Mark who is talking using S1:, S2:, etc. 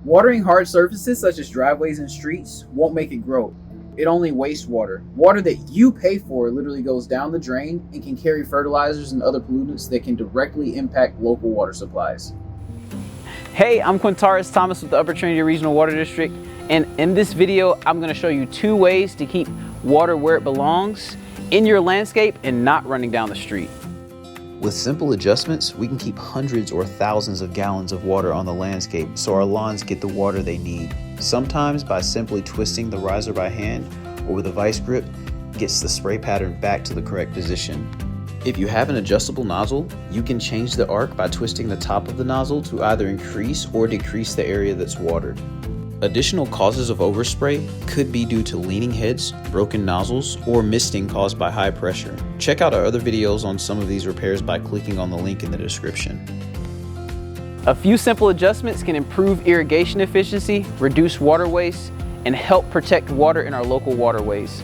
S1: Watering hard surfaces such as driveways and streets won't make it grow. It only wastes water. Water that you pay for literally goes down the drain and can carry fertilizers and other pollutants that can directly impact local water supplies.
S2: Hey, I'm Quintaris Thomas with the Upper Trinity Regional Water District, and in this video I'm going to show you 2 ways to keep water where it belongs, in your landscape and not running down the street.
S3: With simple adjustments, we can keep hundreds or thousands of gallons of water on the landscape so our lawns get the water they need. Sometimes by simply twisting the riser by hand or with a vice grip, gets the spray pattern back to the correct position. If you have an adjustable nozzle, you can change the arc by twisting the top of the nozzle to either increase or decrease the area that's watered. Additional causes of overspray could be due to leaning heads, broken nozzles, or misting caused by high pressure. Check out our other videos on some of these repairs by clicking on the link in the description.
S2: A few simple adjustments can improve irrigation efficiency, reduce water waste, and help protect water in our local waterways.